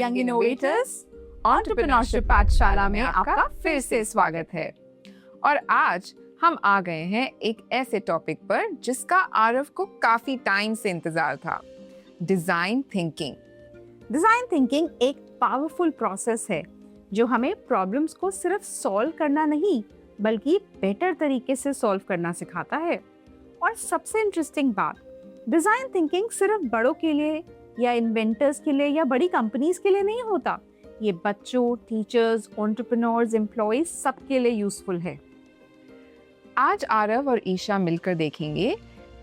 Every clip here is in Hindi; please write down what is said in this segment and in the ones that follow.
यंग इनोवेटर्स एंटरप्रेन्योरशिप पाठशाला में आपका फिर से स्वागत है। और आज हम आ गए हैं एक ऐसे टॉपिक पर जिसका आरव को काफी टाइम से इंतजार था, डिजाइन थिंकिंग। डिजाइन थिंकिंग एक पावरफुल प्रोसेस है जो हमें प्रॉब्लम्स को सिर्फ सॉल्व करना नहीं बल्कि बेटर तरीके से सॉल्व करना सिखाता है। और सबसे इंटरेस्टिंग बात, डिजाइन थिंकिंग सिर्फ बड़ों के लिए या इन्वेंटर्स के लिए या बड़ी कंपनीज के लिए नहीं होता, ये बच्चों, टीचर्स, एंटरप्रेन्योर्स, एम्प्लॉइज सबके लिए यूजफुल है। आज आरव और ईशा मिलकर देखेंगे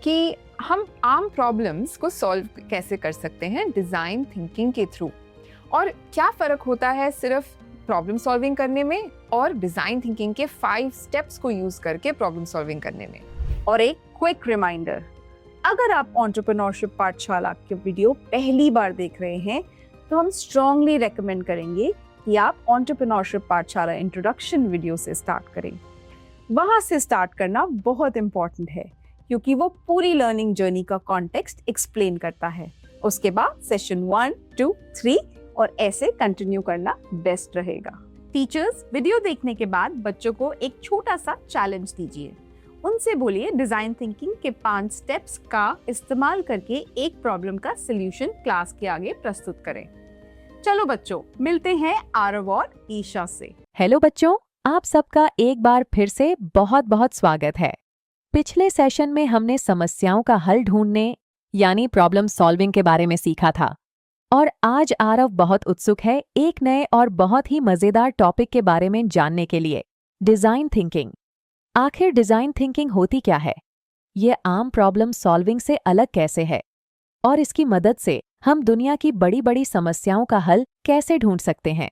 कि हम आम प्रॉब्लम्स को सॉल्व कैसे कर सकते हैं डिजाइन थिंकिंग के थ्रू, और क्या फर्क होता है सिर्फ प्रॉब्लम सॉल्विंग करने में और डिजाइन थिंकिंग के 5 स्टेप्स को यूज करके प्रॉब्लम सॉल्विंग करने में। और एक क्विक रिमाइंडर, अगर आप एंटरप्रेन्योरशिप पाठशाला के वीडियो पहली बार देख रहे हैं तो हम स्ट्रांगली रेकमेंड करेंगे कि आप एंटरप्रेन्योरशिप पाठशाला इंट्रोडक्शन वीडियो से स्टार्ट करें। वहां से स्टार्ट करना बहुत इंपॉर्टेंट है क्योंकि वो पूरी लर्निंग जर्नी का कॉन्टेक्स्ट एक्सप्लेन करता है। उसके बाद सेशन 1, 2, 3 और ऐसे कंटिन्यू करना बेस्ट रहेगा। टीचर्स, वीडियो देखने के बाद बच्चों को एक छोटा सा चैलेंज दीजिए। उनसे बोलिए डिजाइन थिंकिंग के 5 स्टेप्स का इस्तेमाल करके एक प्रॉब्लम का सलूशन क्लास के आगे प्रस्तुत करें। चलो बच्चों, मिलते हैं आरव और ईशा से। हेलो बच्चों, आप सबका एक बार फिर से बहुत बहुत स्वागत है। पिछले सेशन में हमने समस्याओं का हल ढूंढने यानी प्रॉब्लम सॉल्विंग के बारे में सीखा था, और आज आरव बहुत उत्सुक है एक नए और बहुत ही मजेदार टॉपिक के बारे में जानने के लिए, डिजाइन थिंकिंग। आखिर डिजाइन थिंकिंग होती क्या है, ये आम प्रॉब्लम सॉल्विंग से अलग कैसे है, और इसकी मदद से हम दुनिया की बड़ी बड़ी समस्याओं का हल कैसे ढूंढ सकते हैं।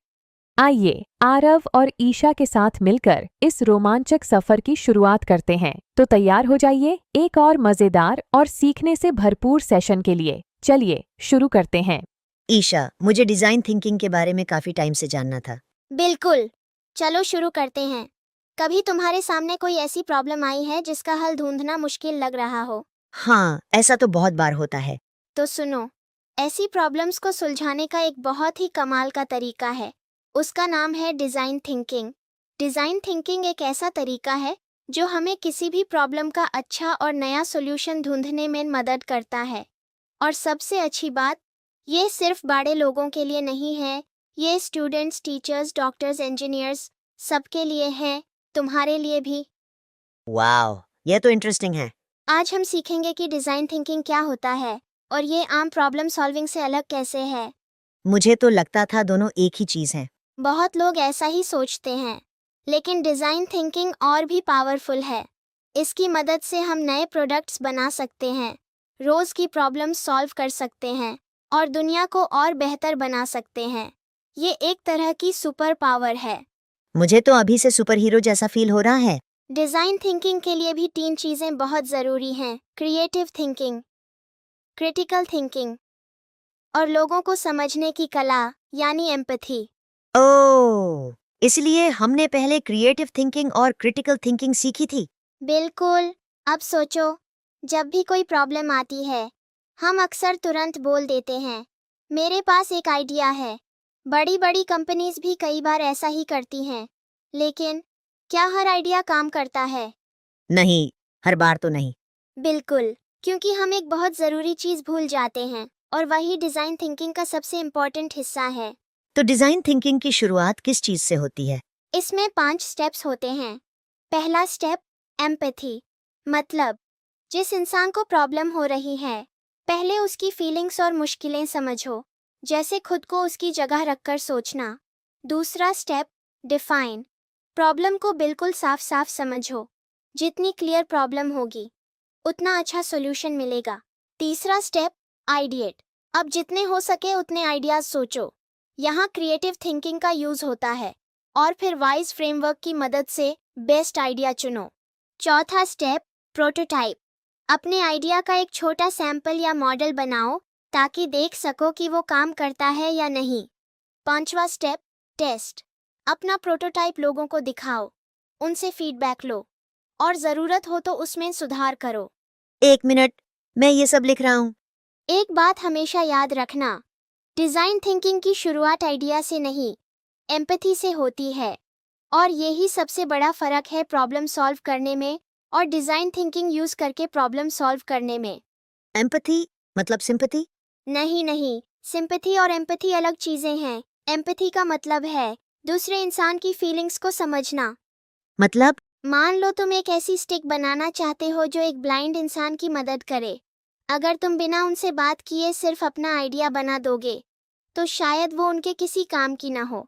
आइए आरव और ईशा के साथ मिलकर इस रोमांचक सफर की शुरुआत करते हैं। तो तैयार हो जाइए एक और मजेदार और सीखने से भरपूर सेशन के लिए। चलिए शुरू करते हैं। ईशा, मुझे डिजाइन थिंकिंग के बारे में काफी टाइम से जानना था। बिल्कुल, चलो शुरू करते हैं। कभी तुम्हारे सामने कोई ऐसी प्रॉब्लम आई है जिसका हल ढूंढना मुश्किल लग रहा हो? हाँ, ऐसा तो बहुत बार होता है। तो सुनो, ऐसी प्रॉब्लम्स को सुलझाने का एक बहुत ही कमाल का तरीका है। उसका नाम है डिजाइन थिंकिंग। डिजाइन थिंकिंग एक ऐसा तरीका है जो हमें किसी भी प्रॉब्लम का अच्छा और नया सॉल्यूशन ढूंढने में मदद करता है। और सबसे अच्छी बात, ये सिर्फ बड़े लोगों के लिए नहीं है, ये स्टूडेंट्स, टीचर्स, डॉक्टर्स, इंजीनियर्स सबके लिए है, तुम्हारे लिए भी। वाह, यह तो इंटरेस्टिंग है। आज हम सीखेंगे कि डिजाइन थिंकिंग क्या होता है और ये आम प्रॉब्लम सॉल्विंग से अलग कैसे है। मुझे तो लगता था दोनों एक ही चीज हैं। बहुत लोग ऐसा ही सोचते हैं, लेकिन डिजाइन थिंकिंग और भी पावरफुल है। इसकी मदद से हम नए प्रोडक्ट्स बना सकते हैं, रोज की प्रॉब्लम सॉल्व कर सकते हैं और दुनिया को और बेहतर बना सकते हैं। ये एक तरह की सुपर पावर है। मुझे तो अभी से सुपर हीरो जैसा फील हो रहा है। डिजाइन थिंकिंग के लिए भी 3 चीजें बहुत जरूरी हैं: क्रिएटिव थिंकिंग, क्रिटिकल थिंकिंग और लोगों को समझने की कला यानी एम्पैथी। ओह, इसलिए हमने पहले क्रिएटिव थिंकिंग और क्रिटिकल थिंकिंग सीखी थी। बिल्कुल। अब सोचो, जब भी कोई प्रॉब्लम आती है, हम अक्सर तुरंत बोल देते हैं, मेरे पास एक आइडिया है। बड़ी बड़ी कंपनीज भी कई बार ऐसा ही करती हैं। लेकिन क्या हर आइडिया काम करता है? नहीं, हर बार तो नहीं। बिल्कुल, क्योंकि हम एक बहुत ज़रूरी चीज़ भूल जाते हैं, और वही डिज़ाइन थिंकिंग का सबसे इम्पोर्टेंट हिस्सा है। तो डिजाइन थिंकिंग की शुरुआत किस चीज से होती है? इसमें 5 स्टेप्स होते हैं। पहला स्टेप, एम्पैथी, मतलब जिस इंसान को प्रॉब्लम हो रही है, पहले उसकी फीलिंग्स और मुश्किलें समझो, जैसे खुद को उसकी जगह रखकर सोचना। दूसरा स्टेप, डिफाइन, प्रॉब्लम को बिल्कुल साफ साफ समझो। जितनी क्लियर प्रॉब्लम होगी, उतना अच्छा सॉल्यूशन मिलेगा। तीसरा स्टेप, आइडिएट, अब जितने हो सके उतने आइडियाज सोचो। यहाँ क्रिएटिव थिंकिंग का यूज होता है। और फिर वाइज फ्रेमवर्क की मदद से बेस्ट आइडिया चुनो। चौथा स्टेप, प्रोटोटाइप, अपने आइडिया का एक छोटा सैंपल या मॉडल बनाओ ताकि देख सको कि वो काम करता है या नहीं। पांचवा स्टेप, टेस्ट, अपना प्रोटोटाइप लोगों को दिखाओ, उनसे फीडबैक लो और ज़रूरत हो तो उसमें सुधार करो। 1 मिनट, मैं ये सब लिख रहा हूँ। एक बात हमेशा याद रखना, डिज़ाइन थिंकिंग की शुरुआत आइडिया से नहीं, एम्पैथी से होती है। और यही सबसे बड़ा फ़र्क है प्रॉब्लम सॉल्व करने में और डिज़ाइन थिंकिंग यूज़ करके प्रॉब्लम सॉल्व करने में। एम्पैथी मतलब सिंपैथी? नहीं, सिंपैथी और एम्पैथी अलग चीज़ें हैं। एम्पैथी का मतलब है दूसरे इंसान की फीलिंग्स को समझना। मतलब मान लो तुम एक ऐसी स्टिक बनाना चाहते हो जो एक ब्लाइंड इंसान की मदद करे। अगर तुम बिना उनसे बात किए सिर्फ अपना आइडिया बना दोगे तो शायद वो उनके किसी काम की ना हो।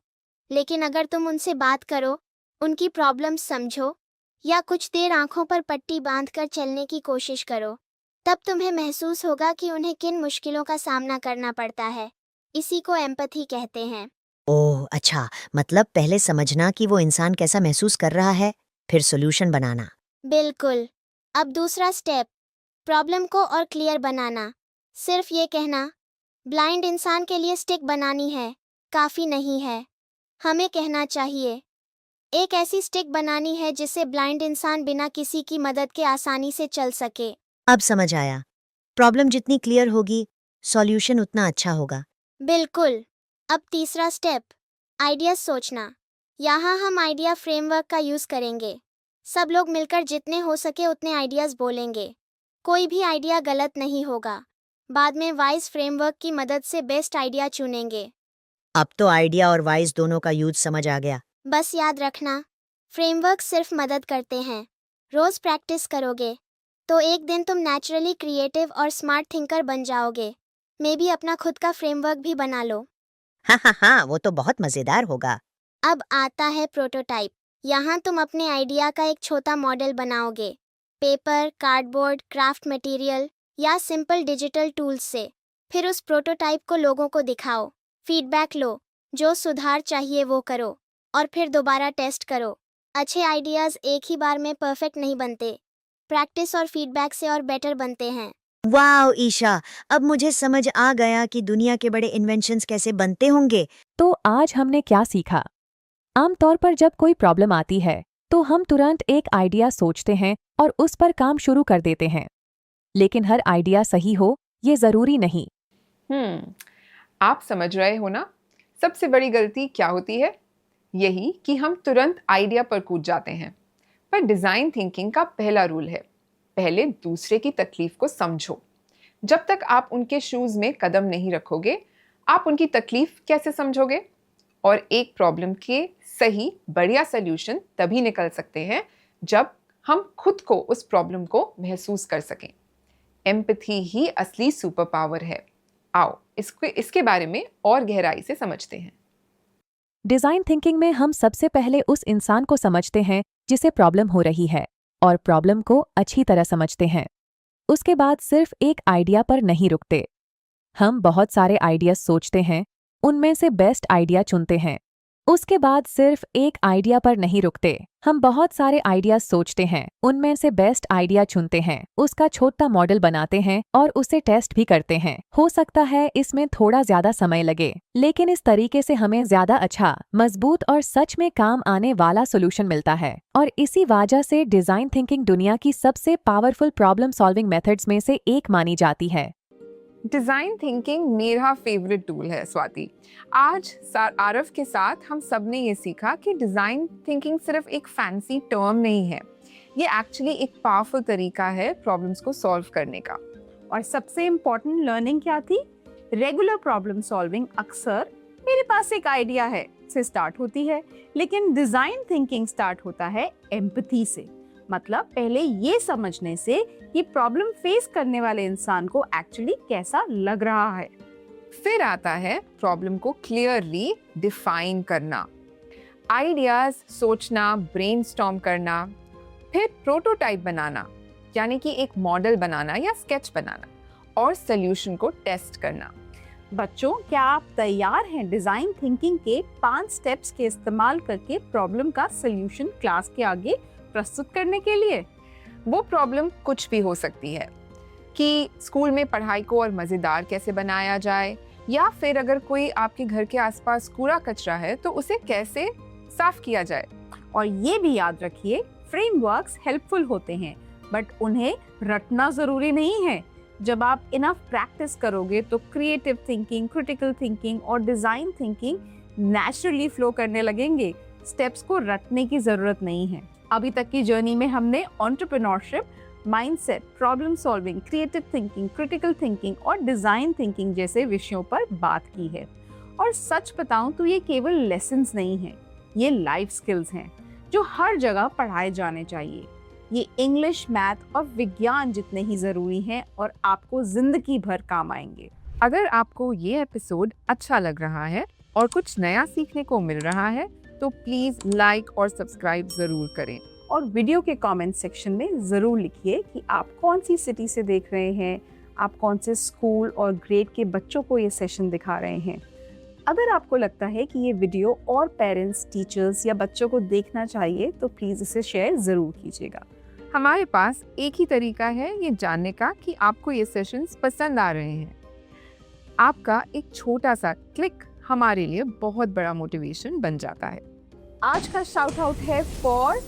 लेकिन अगर तुम उनसे बात करो, उनकी प्रॉब्लम समझो या कुछ देर आंखों पर पट्टी बांधकर चलने की कोशिश करो, तब तुम्हें महसूस होगा कि उन्हें किन मुश्किलों का सामना करना पड़ता है। इसी को एम्पैथी कहते हैं। ओह अच्छा, मतलब पहले समझना कि वो इंसान कैसा महसूस कर रहा है, फिर सॉल्यूशन बनाना। बिल्कुल। अब दूसरा स्टेप, प्रॉब्लम को और क्लियर बनाना। सिर्फ ये कहना ब्लाइंड इंसान के लिए स्टिक बनानी है काफ़ी नहीं है। हमें कहना चाहिए एक ऐसी स्टिक बनानी है जिससे ब्लाइंड इंसान बिना किसी की मदद के आसानी से चल सके। अब समझ आया, प्रॉब्लम जितनी क्लियर होगी, सॉल्यूशन उतना अच्छा होगा। बिल्कुल। अब तीसरा स्टेप, आइडियाज सोचना। यहाँ हम आइडिया फ्रेमवर्क का यूज़ करेंगे। सब लोग मिलकर जितने हो सके उतने आइडियाज़ बोलेंगे। कोई भी आइडिया गलत नहीं होगा। बाद में वाइज फ्रेमवर्क की मदद से बेस्ट आइडिया चुनेंगे। अब तो आइडिया और वाइज दोनों का यूज समझ आ गया। बस याद रखना, फ्रेमवर्क सिर्फ मदद करते हैं। रोज़ प्रैक्टिस करोगे तो एक दिन तुम नेचुरली क्रिएटिव और स्मार्ट थिंकर बन जाओगे। मे बी अपना खुद का फ्रेमवर्क भी बना लो। हाँ, वो तो बहुत मजेदार होगा। अब आता है प्रोटोटाइप। यहाँ तुम अपने आइडिया का एक छोटा मॉडल बनाओगे, पेपर, कार्डबोर्ड, क्राफ्ट मटेरियल या सिंपल डिजिटल टूल्स से। फिर उस प्रोटोटाइप को लोगों को दिखाओ, फीडबैक लो, जो सुधार चाहिए वो करो और फिर दोबारा टेस्ट करो। अच्छे आइडियाज़ एक ही बार में परफेक्ट नहीं बनते, प्रैक्टिस और फीडबैक से और बेटर बनते हैं। वाओ ईशा, अब मुझे समझ आ गया कि दुनिया के बड़े इन्वेंशंस कैसे बनते होंगे। तो आज हमने क्या सीखा? आमतौर पर जब कोई प्रॉब्लम आती है तो हम तुरंत एक आइडिया सोचते हैं और उस पर काम शुरू कर देते हैं। लेकिन हर आइडिया सही हो ये जरूरी नहीं। आप समझ रहे हो ना, सबसे बड़ी गलती क्या होती है? यही कि हम तुरंत आइडिया पर कूद जाते हैं। पर डिज़ाइन थिंकिंग का पहला रूल है, पहले दूसरे की तकलीफ को समझो। जब तक आप उनके शूज़ में कदम नहीं रखोगे, आप उनकी तकलीफ कैसे समझोगे? और एक प्रॉब्लम के सही बढ़िया सल्यूशन तभी निकल सकते हैं जब हम खुद को उस प्रॉब्लम को महसूस कर सकें। एम्पैथी ही असली सुपर पावर है। आओ इसके बारे में और गहराई से समझते हैं। डिजाइन थिंकिंग में हम सबसे पहले उस इंसान को समझते हैं जिसे प्रॉब्लम हो रही है और प्रॉब्लम को अच्छी तरह समझते हैं। उसके बाद सिर्फ एक आइडिया पर नहीं रुकते। हम बहुत सारे आइडियाज सोचते हैं, उनमें से बेस्ट आइडिया चुनते हैं। उसके बाद सिर्फ एक आइडिया पर नहीं रुकते, हम बहुत सारे आइडियाज सोचते हैं, उनमें से बेस्ट आइडिया चुनते हैं, उसका छोटा मॉडल बनाते हैं और उसे टेस्ट भी करते हैं। हो सकता है इसमें थोड़ा ज्यादा समय लगे, लेकिन इस तरीके से हमें ज्यादा अच्छा, मजबूत और सच में काम आने वाला सोल्यूशन मिलता है। और इसी वजह से डिजाइन थिंकिंग दुनिया की सबसे पावरफुल प्रॉब्लम सॉल्विंग मेथड्स में से एक मानी जाती है। डिज़ाइन थिंकिंग मेरा फेवरेट टूल है स्वाति। आज आरव के साथ हम सब ने ये सीखा कि डिज़ाइन थिंकिंग सिर्फ एक फैंसी टर्म नहीं है, ये एक्चुअली एक पावरफुल तरीका है प्रॉब्लम्स को सॉल्व करने का। और सबसे इम्पोर्टेंट लर्निंग क्या थी? रेगुलर प्रॉब्लम सॉल्विंग अक्सर मेरे पास एक आइडिया है से स्टार्ट होती है, लेकिन डिजाइन थिंकिंग स्टार्ट होता है एम्पैथी से। मतलब पहले ये समझने से कि प्रॉब्लम फेस करने वाले इंसान को एक्चुअली कैसा लग रहा है। फिर आता है प्रॉब्लम को क्लियरली डिफाइन करना, आइडियाज सोचना, ब्रेनस्टॉर्म करना, फिर प्रोटोटाइप बनाना यानी कि एक मॉडल बनाना या स्केच बनाना और सॉल्यूशन को टेस्ट करना। बच्चों, क्या आप तैयार हैं डिजाइन थिंकिंग के 5 स्टेप्स के इस्तेमाल करके प्रॉब्लम का सॉल्यूशन क्लास के आगे प्रस्तुत करने के लिए? वो प्रॉब्लम कुछ भी हो सकती है कि स्कूल में पढ़ाई को और मज़ेदार कैसे बनाया जाए, या फिर अगर कोई आपके घर के आसपास कूड़ा कचरा है तो उसे कैसे साफ किया जाए। और ये भी याद रखिए, फ्रेमवर्क्स हेल्पफुल होते हैं, बट उन्हें रटना जरूरी नहीं है। जब आप इनफ प्रैक्टिस करोगे तो क्रिएटिव थिंकिंग, क्रिटिकल थिंकिंग और डिजाइन थिंकिंग नेचुरली फ्लो करने लगेंगे। स्टेप्स को रटने की जरूरत नहीं है। अभी तक की जर्नी में हमने entrepreneurship, mindset, problem solving, creative thinking, critical thinking और डिजाइन थिंकिंग जैसे विषयों पर बात की है। और सच बताऊं तो ये केवल लेसन्स नहीं है, ये लाइफ स्किल्स हैं जो हर जगह पढ़ाए जाने चाहिए। ये इंग्लिश, मैथ और विज्ञान जितने ही जरूरी हैं और आपको जिंदगी भर काम आएंगे। अगर आपको ये एपिसोड अच्छा लग रहा है और कुछ नया सीखने को मिल रहा है तो प्लीज लाइक और सब्सक्राइब जरूर करें। और वीडियो के कमेंट सेक्शन में ज़रूर लिखिए कि आप कौन सी सिटी से देख रहे हैं, आप कौन से स्कूल और ग्रेड के बच्चों को ये सेशन दिखा रहे हैं। अगर आपको लगता है कि ये वीडियो और पेरेंट्स, टीचर्स या बच्चों को देखना चाहिए तो प्लीज़ इसे शेयर ज़रूर कीजिएगा। हमारे पास एक ही तरीका है ये जानने का कि आपको ये सेशंस पसंद आ रहे हैं। आपका एक छोटा सा क्लिक हमारे लिए बहुत बड़ा मोटिवेशन बन जाता है। आज का शाउट आउट है फॉर,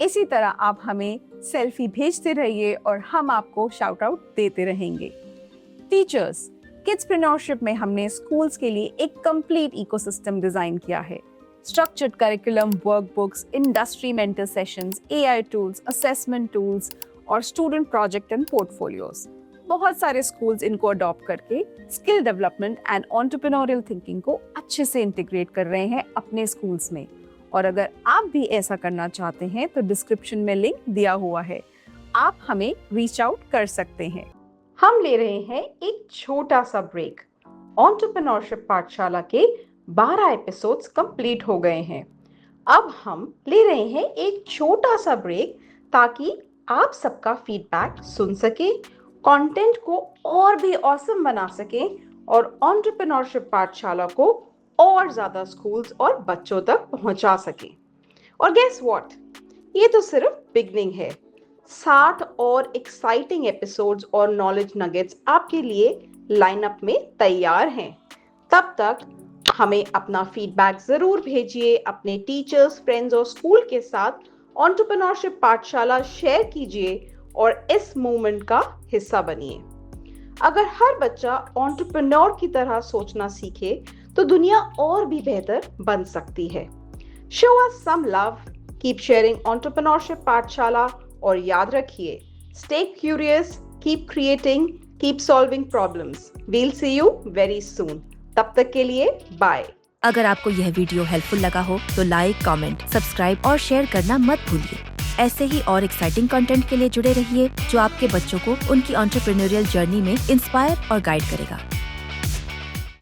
इसी तरह आप हमें सेल्फी भेजते रहिए और हम आपको शाउट आउट देते रहेंगे। टीचर्स, किड्सप्रेन्योरशिप में हमने स्कूल्स के लिए एक कंप्लीट इकोसिस्टम डिजाइन किया है। Structured curriculum, workbooks, industry mentor sessions, AI tools, assessment tools और स्टूडेंट प्रोजेक्ट एंड पोर्टफोलियोज। बहुत सारे स्कूल्स इनको अडॉप्ट करके skill development and entrepreneurial thinking को अच्छे से इंटीग्रेट कर रहे हैं अपने स्कूल्स में। और अगर आप भी ऐसा करना चाहते हैं तो डिस्क्रिप्शन में लिंक दिया हुआ है, आप हमें रीच आउट कर सकते हैं। हम ले रहे हैं एक छोटा सा ब्रेक। एंटरप्रेन्योरशिप पाठशाला के 12 एपिसोड्स कंप्लीट हो गए हैं। अब हम ले रहे हैं एक छोटा सा ब्रेक ताकि आप सबका फीडबैक सुन सके, कंटेंट को और भी ऑसम बना सकें और एंटरप्रेन्योरशिप पाठशाला को और ज्यादा स्कूल्स और बच्चों तक पहुंचा सकें। और गेस व्हाट, ये तो सिर्फ बिगनिंग है। 60 और एक्साइटिंग एपिसोड्स और नॉलेज नगेट्स आपके लिए लाइनअप में तैयार हैं। तब तक हमें अपना फीडबैक जरूर भेजिए, अपने टीचर्स, फ्रेंड्स और स्कूल के साथ एंटरप्रेन्योरशिप पाठशाला शेयर कीजिए और इस मूवमेंट का हिस्सा बनिए। अगर हर बच्चा एंटरप्रेन्योर की तरह सोचना सीखे तो दुनिया और भी बेहतर बन सकती है। Show us some love, keep sharing entrepreneurship Pathshala और याद रखिए, stay curious, keep creating, keep solving problems. We'll see you very soon. तब तक के लिए बाय। अगर आपको यह वीडियो हेल्पफुल लगा हो तो लाइक, कमेंट, सब्सक्राइब और शेयर करना मत भूलिए। ऐसे ही और एक्साइटिंग कंटेंट के लिए जुड़े रहिए जो आपके बच्चों को उनकी एंटरप्रेन्योरियल जर्नी में इंस्पायर और गाइड करेगा।